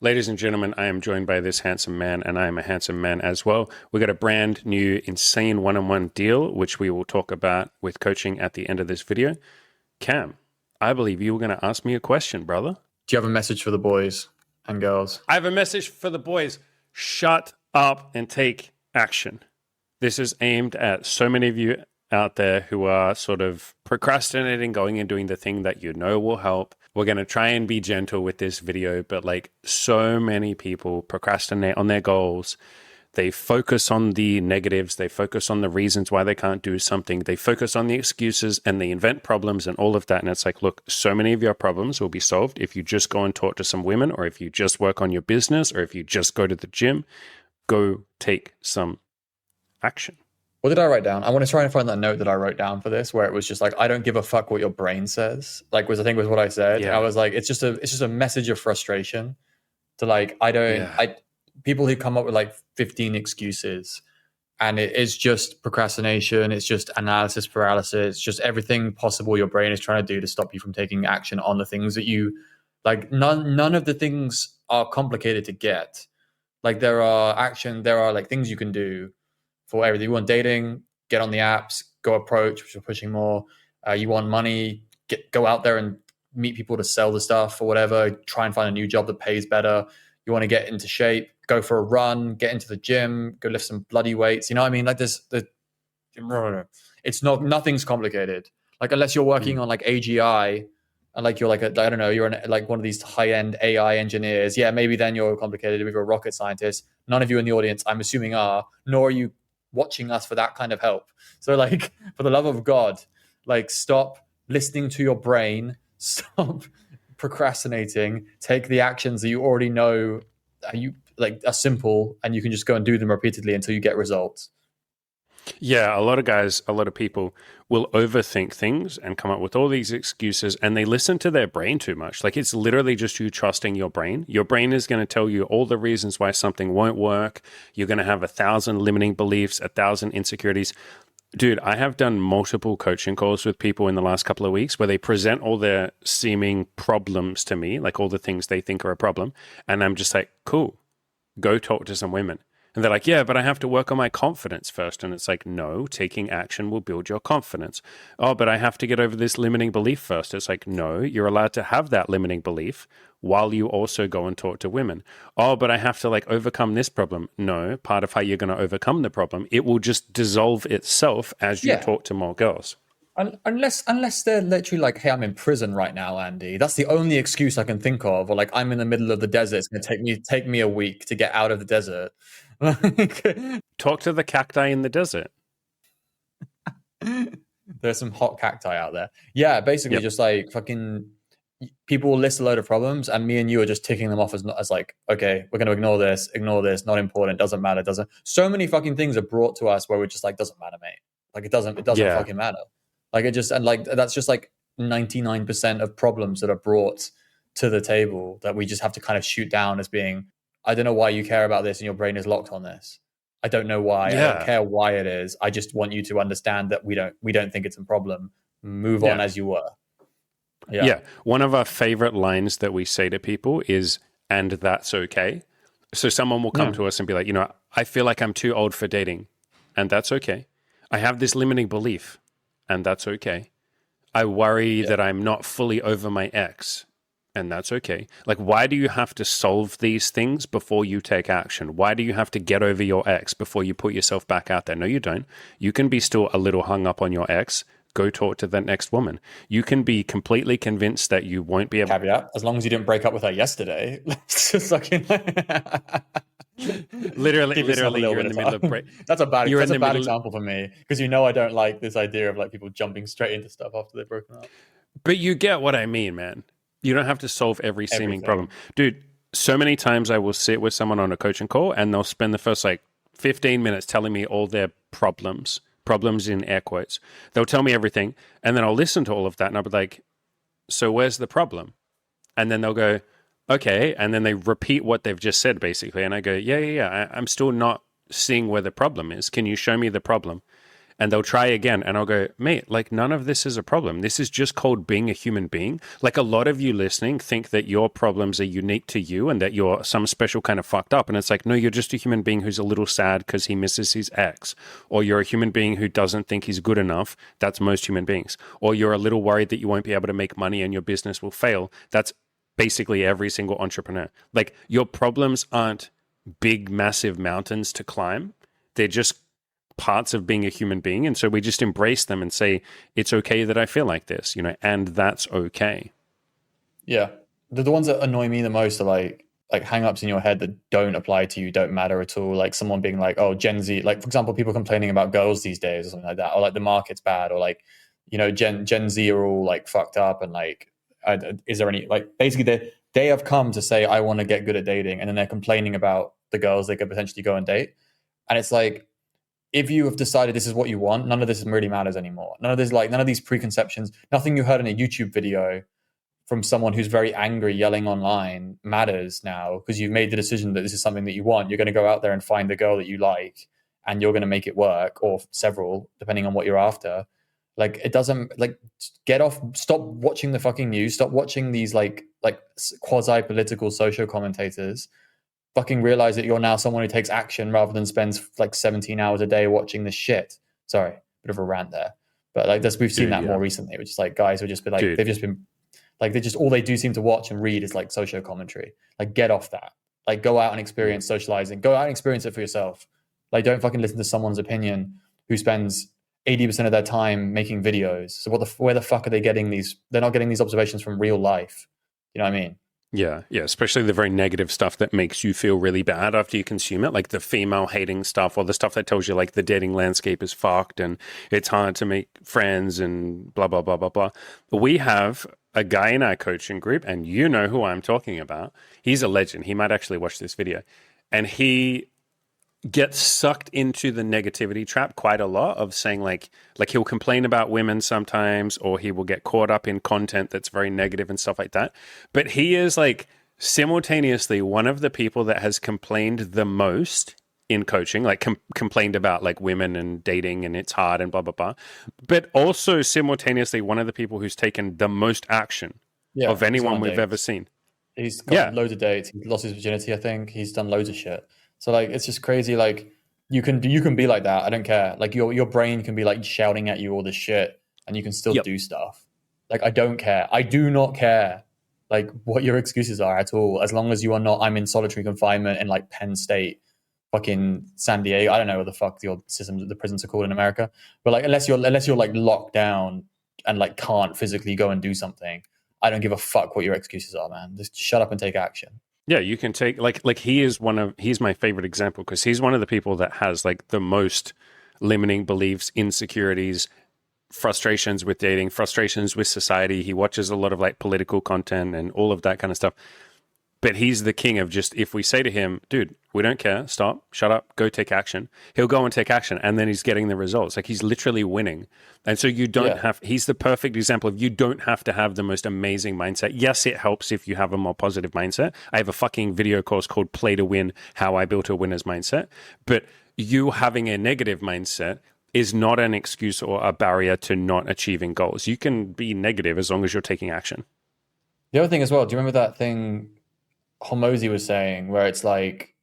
Ladies and gentlemen, I am joined by this handsome man, and I am a handsome man as well. We got a brand new insane one-on-one deal, which we will talk about with coaching at the end of this video. Cam, I believe you were going to ask me a question, brother. Do you have a message for the boys and girls? I have a message for the boys. Shut up and take action. This is aimed at so many of you out there who are sort of procrastinating, going and doing the thing that you know will help. We're going to try and be gentle with this video, but like so many people procrastinate on their goals. They focus on the negatives. They focus on the reasons why they can't do something. They focus on the excuses and they invent problems and all of that. And it's like, look, so many of your problems will be solved if you just go and talk to some women, or if you just work on your business, or if you just go to the gym. Go take some action. What did I write down? I want to try and find that note that I wrote down for this, where it was just like, I don't give a fuck what your brain says. Like, was I think was what I said. Yeah. I was like, it's just a message of frustration to like, people who come up with like 15 excuses, and it is just procrastination. It's just analysis paralysis. It's just everything possible your brain is trying to do to stop you from taking action on the things that you like. None of the things are complicated to get. Like there are like things you can do for everything. You want dating, get on the apps, go approach, which we're pushing more. You want money, go out there and meet people to sell the stuff or whatever. Try and find a new job that pays better. You want to get into shape, go for a run, get into the gym, go lift some bloody weights. You know what I mean? Like nothing's complicated. Like unless you're working on like AGI and like you're like I don't know, you're like one of these high-end AI engineers. Yeah, maybe then you're complicated if you're a rocket scientist. None of you in the audience, I'm assuming, are, nor are you watching us for that kind of help. So like, for the love of God, like stop listening to your brain, stop procrastinating, take the actions that you already know are simple, and you can just go and do them repeatedly until you get results. Yeah, a lot of people will overthink things and come up with all these excuses, and they listen to their brain too much. Like it's literally just you trusting your brain. Your brain is going to tell you all the reasons why something won't work. You're going to have 1,000 limiting beliefs, 1,000 insecurities. Dude, I have done multiple coaching calls with people in the last couple of weeks where they present all their seeming problems to me, like all the things they think are a problem. And I'm just like, cool, go talk to some women. And they're like, yeah, but I have to work on my confidence first. And it's like, no, taking action will build your confidence. Oh, but I have to get over this limiting belief first. It's like, no, you're allowed to have that limiting belief while you also go and talk to women. Oh, but I have to like overcome this problem. No, part of how you're going to overcome the problem, it will just dissolve itself as you talk to more girls. Unless they're literally like, hey, I'm in prison right now, Andy. That's the only excuse I can think of. Or like, I'm in the middle of the desert. It's going to take me a week to get out of the desert. Talk to the cacti in the desert. There's some hot cacti out there. Yeah, basically just like fucking people will list a load of problems, and me and you are just ticking them off as like, okay, we're going to ignore this, not important, doesn't matter, doesn't. So many fucking things are brought to us where we're just like, doesn't matter, mate. Like it doesn't fucking matter. Like it just, and like that's just like 99% of problems that are brought to the table that we just have to kind of shoot down as being, I don't know why you care about this and your brain is locked on this. I don't know why. I don't care why it is. I just want you to understand that we don't think it's a problem. Move on as you were. Yeah. One of our favorite lines that we say to people is, and that's okay. So someone will come to us and be like, you know, I feel like I'm too old for dating, and that's okay. I have this limiting belief, and that's okay. I worry that I'm not fully over my ex, and that's okay. Like, why do you have to solve these things before you take action? Why do you have to get over your ex before you put yourself back out there? No, you don't. You can be still a little hung up on your ex. Go talk to the next woman. You can be completely convinced that you won't be able. Caveat: as long as you didn't break up with her yesterday. Just fucking. literally, you're in the middle of break. That's a bad example for me, because you know I don't like this idea of like people jumping straight into stuff after they've broken up. But you get what I mean, man. You don't have to solve every seeming problem. Dude, so many times I will sit with someone on a coaching call and they'll spend the first like 15 minutes telling me all their problems in air quotes. They'll tell me everything, and then I'll listen to all of that and I'll be like, so where's the problem? And then they'll go, okay. And then they repeat what they've just said basically. And I go, yeah. I'm still not seeing where the problem is. Can you show me the problem? and they'll try again. And I'll go, mate, like none of this is a problem. This is just called being a human being. Like a lot of you listening think that your problems are unique to you and that you're some special kind of fucked up. And it's like, no, you're just a human being who's a little sad because he misses his ex. Or you're a human being who doesn't think he's good enough. That's most human beings. Or you're a little worried that you won't be able to make money and your business will fail. That's basically every single entrepreneur. Like your problems aren't big, massive mountains to climb. They're just parts of being a human being. And so we just embrace them and say, it's okay that I feel like this, you know, and that's okay. Yeah. The ones that annoy me the most are like hang-ups in your head that don't apply to you, don't matter at all. Like someone being like, oh, Gen Z, like for example, people complaining about girls these days or something like that, or like the market's bad, or like, you know, Gen Z are all like fucked up, and like, is there any, like, basically they have come to say, I want to get good at dating, and then they're complaining about the girls they could potentially go and date. And it's like, if you have decided this is what you want, none of this really matters anymore. None of these preconceptions, nothing you heard in a YouTube video from someone who's very angry yelling online matters now, because you've made the decision that this is something that you want. You're going to go out there and find the girl that you like, and you're going to make it work, or several, depending on what you're after. Like, it doesn't, like, get off, stop watching the fucking news, stop watching these like quasi-political social commentators. Fucking realize that you're now someone who takes action rather than spends like 17 hours a day watching this shit. Sorry, bit of a rant there. But like this, we've seen that more recently, which is like guys who just be like, they've just been like, they just, all they do seem to watch and read is like social commentary. Like, get off that. Like, go out and experience socializing. Go out and experience it for yourself. Like, don't fucking listen to someone's opinion who spends 80% of their time making videos. So where the fuck are they getting these? They're not getting these observations from real life. You know what I mean? Yeah, especially the very negative stuff that makes you feel really bad after you consume it, like the female hating stuff, or the stuff that tells you like the dating landscape is fucked and it's hard to make friends and blah, blah, blah, blah, blah. We have a guy in our coaching group, and you know who I'm talking about. He's a legend. He might actually watch this video. And he gets sucked into the negativity trap quite a lot of saying like he'll complain about women sometimes, or he will get caught up in content that's very negative and stuff like that. But he is like simultaneously one of the people that has complained the most in coaching, like complained about like women and dating and it's hard and blah, blah, blah. But also simultaneously one of the people who's taken the most action of anyone we've ever seen. He's got loads of dates. He lost his virginity, I think. He's done loads of shit. So like, it's just crazy. Like you can be like that. I don't care. Like your brain can be like shouting at you all this shit, and you can still do stuff. Like, I don't care. I do not care like what your excuses are at all. As long as you are not, I'm in solitary confinement in like Penn State, fucking San Diego. I don't know what the fuck the prisons are called in America. But like, unless you're like locked down and like can't physically go and do something, I don't give a fuck what your excuses are, man. Just shut up and take action. Yeah, you can take like he's my favorite example, because he's one of the people that has like the most limiting beliefs, insecurities, frustrations with dating, frustrations with society. He watches a lot of like political content and all of that kind of stuff. But he's the king of just, if we say to him, dude, we don't care, stop, shut up, go take action, he'll go and take action, and then he's getting the results. Like, he's literally winning. And so you don't have, he's the perfect example of, you don't have to have the most amazing mindset. Yes, it helps if you have a more positive mindset. I have a fucking video course called Play to Win, How I Built a Winner's Mindset. But you having a negative mindset is not an excuse or a barrier to not achieving goals. You can be negative as long as you're taking action. The other thing as well, do you remember that thing Hormozi was saying, where it's like,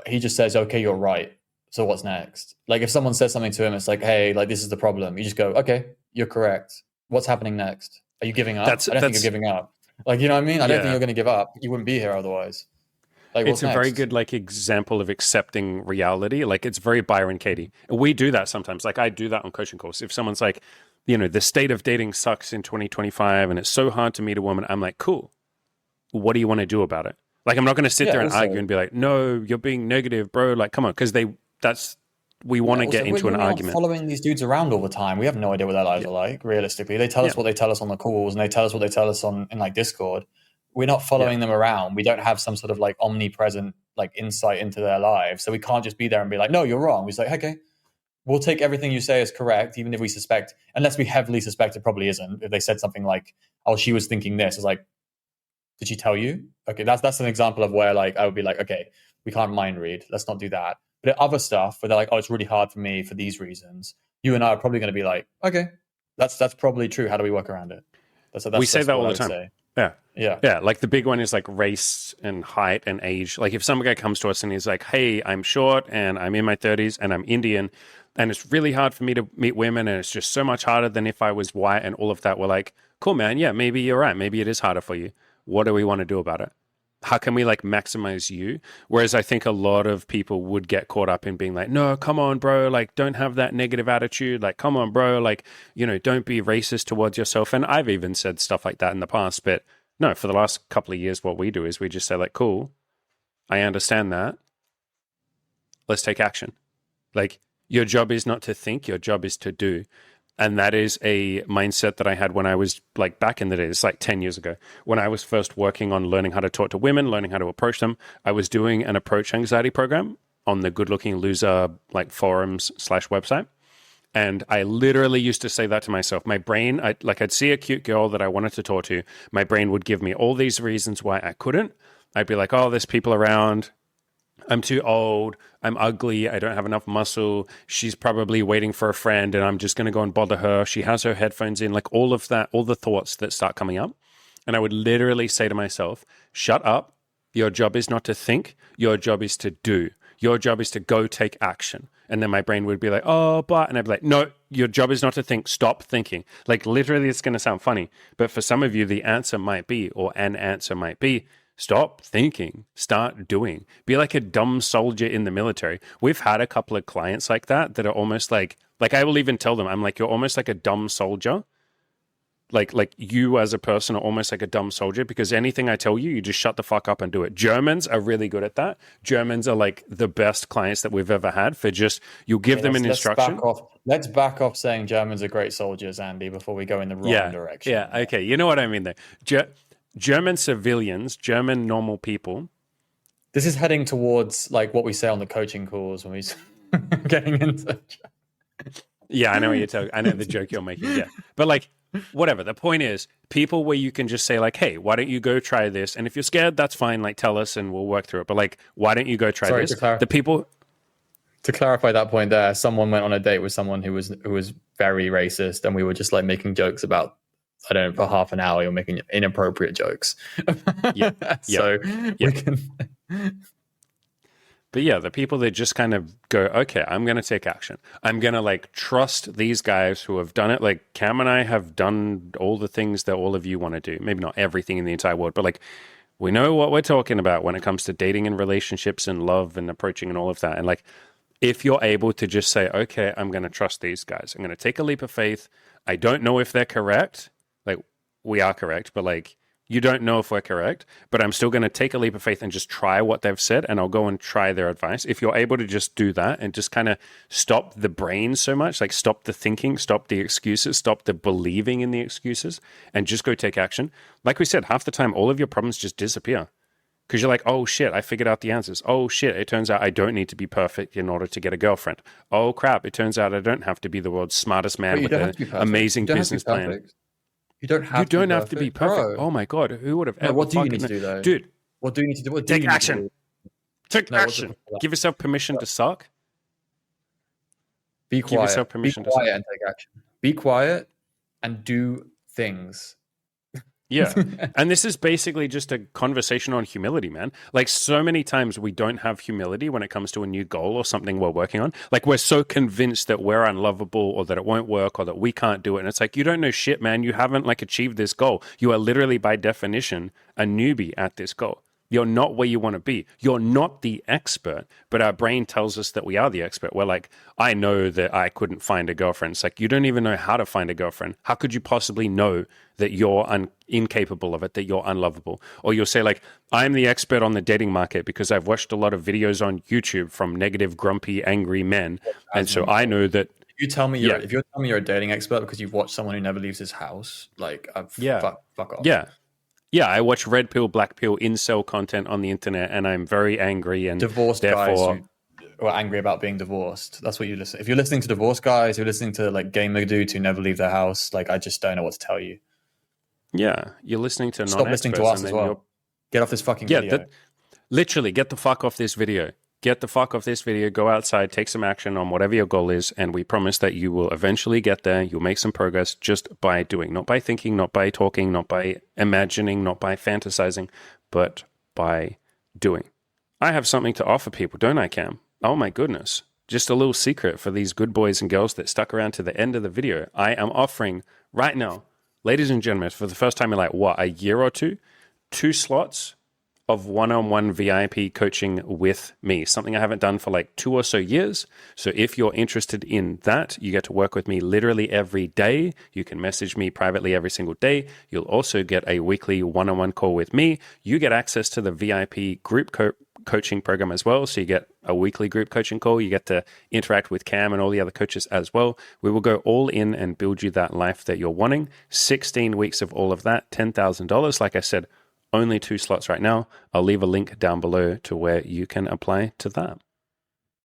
he just says, okay, you're right, so what's next? Like, if someone says something to him, it's like, hey, like, this is the problem. You just go, okay, you're correct. What's happening next? Are you giving up? I don't think you're giving up. Like, you know what I mean? I don't think you're going to give up. You wouldn't be here otherwise. Like, it's a very good like example of accepting reality. Like, it's very Byron Katie. We do that sometimes. Like, I do that on coaching calls. If someone's like, you know, the state of dating sucks in 2025 and it's so hard to meet a woman, I'm like, cool. What do you want to do about it? Like, I'm not going to sit there and argue and be like, no, you're being negative, bro. Like, come on. Because we want to get into an argument. Following these dudes around all the time. We have no idea what their lives are like, realistically. They tell us what they tell us on the calls, and they tell us what they tell us in like Discord. We're not following them around. We don't have some sort of like omnipresent like insight into their lives. So we can't just be there and be like, no, you're wrong. We say, okay, we'll take everything you say as correct, even if we suspect, unless we heavily suspect it probably isn't. If they said something like, oh, she was thinking this, it's like, did she tell you? Okay, that's an example of where like I would be like, okay, we can't mind read. Let's not do that. But other stuff where they're like, oh, it's really hard for me for these reasons. you and I are probably going to be like, okay, that's probably true. How do we work around it? We say that all the time. Say. Yeah. Like the big one is like race and height and age. Like if some guy comes to us and he's like, hey, I'm short and I'm in my 30s and I'm Indian and it's really hard for me to meet women and it's just so much harder than if I was white and all of that. We're like, cool, man. Yeah, maybe you're right. Maybe it is harder for you. What do we want to do about it? How can we like maximize you? Whereas I think a lot of people would get caught up in being like, no, come on, bro. Like, don't have that negative attitude. Like, come on, bro. Like, don't be racist towards yourself. And I've even said stuff like that in the past. But no, for the last couple of years, what we do is we just say like, cool, I understand that. Let's take action. Like, your job is not to think, your job is to do. And that is a mindset that I had when I was like back in the day. It's like 10 years ago when I was first working on learning how to talk to women, learning how to approach them. I was doing an approach anxiety program on the Good Looking Loser like forums/website. And I literally used to say that to myself. My brain, I'd see a cute girl that I wanted to talk to. My brain would give me all these reasons why I couldn't. I'd be like, oh, there's people around. I'm too old, I'm ugly, I don't have enough muscle, she's probably waiting for a friend and I'm just going to go and bother her. She has her headphones in, like all of that, all the thoughts that start coming up. And I would literally say to myself, shut up. Your job is not to think. Your job is to do. Your job is to go take action. And then my brain would be like, oh, but, and I'd be like, no, your job is not to think. Stop thinking. Like literally, it's going to sound funny. But for some of you, the answer might be, or an answer might be, stop thinking, start doing. Be like a dumb soldier in the military. We've had a couple of clients like that are almost like I will even tell them, I'm like, you're almost like a dumb soldier. Like you as a person are almost like a dumb soldier because anything I tell you, you just shut the fuck up and do it. Germans are really good at that. Germans are like the best clients that we've ever had for just, you give them an instruction. Let's back off saying Germans are great soldiers, Andy, before we go in the wrong direction. Yeah, okay. You know what I mean there. German civilians, German normal people. This is heading towards like what we say on the coaching calls when we're getting into. Yeah, I know what you're talking. I know the joke you're making. Yeah, but like, whatever. The point is, people where you can just say like, "Hey, why don't you go try this?" And if you're scared, that's fine. Like, tell us and we'll work through it. But like, why don't you go try this? The people. To clarify that point, there, someone went on a date with someone who was very racist, and we were just like making jokes about. I don't know, for half an hour, you're making inappropriate jokes. Yeah. So we can. But yeah, the people that just kind of go, okay, I'm going to take action. I'm going to like trust these guys who have done it. Like Cam and I have done all the things that all of you want to do. Maybe not everything in the entire world, but like we know what we're talking about when it comes to dating and relationships and love and approaching and all of that. And like, if you're able to just say, okay, I'm going to trust these guys. I'm going to take a leap of faith. I don't know if they're correct. Like we are correct, but like you don't know if we're correct, but I'm still going to take a leap of faith and just try what they've said and I'll go and try their advice. If you're able to just do that and just kind of stop the brain so much, like stop the thinking, stop the excuses, stop the believing in the excuses and just go take action. Like we said, half the time, all of your problems just disappear because you're like, oh shit, I figured out the answers. Oh shit, it turns out I don't need to be perfect in order to get a girlfriend. Oh crap, it turns out I don't have to be the world's smartest man with an amazing business plan. You don't have to be perfect. Bro. Oh my god, who would have ever? What do you need to do though, dude? What do you need to do? Take action. Take action. Give yourself permission to suck. Be quiet. Give yourself permission to suck. And take action. Be quiet and do things. Yeah. And this is basically just a conversation on humility, man. Like so many times we don't have humility when it comes to a new goal or something we're working on. Like we're so convinced that we're unlovable or that it won't work or that we can't do it. And it's like, you don't know shit, man. You haven't like achieved this goal. You are literally by definition a newbie at this goal. You're not where you want to be. You're not the expert, but our brain tells us that we are the expert. We're like, I know that I couldn't find a girlfriend. It's like, you don't even know how to find a girlfriend. How could you possibly know that you're incapable of it, that you're unlovable? Or you'll say like, I'm the expert on the dating market because I've watched a lot of videos on YouTube from negative, grumpy, angry men. And so I know that. If you're telling me you're a dating expert because you've watched someone who never leaves his house, like, fuck off. Yeah. Yeah, I watch red pill, black pill, incel content on the internet, and I'm very angry and divorced guys who are angry about being divorced. That's what you listen. If you're listening to divorced guys, you're listening to like gamer dudes who never leave their house. Like I just don't know what to tell you. Yeah, you're listening to stop listening to us as well. Get off this fucking video. Literally, get the fuck off this video. get the fuck off this video, go outside, take some action on whatever your goal is, and we promise that you will eventually get there. You'll make some progress just by doing, not by thinking, not by talking, not by imagining, not by fantasizing, but by doing. I have something to offer people, don't I, Cam? Oh my goodness. Just a little secret for these good boys and girls that stuck around to the end of the video. I am offering right now, ladies and gentlemen, for the first time in like, what, a year or two, 2 slots of one-on-one VIP coaching with me, something I haven't done for like 2 or so years. So if you're interested in that, you get to work with me literally every day. You can message me privately every single day. You'll also get a weekly one-on-one call with me. You get access to the VIP group coaching program as well. So you get a weekly group coaching call. You get to interact with Cam and all the other coaches as well. We will go all in and build you that life that you're wanting. 16 weeks of all of that, $10,000. Like I said, only 2 slots right now. I'll leave a link down below to where you can apply to that.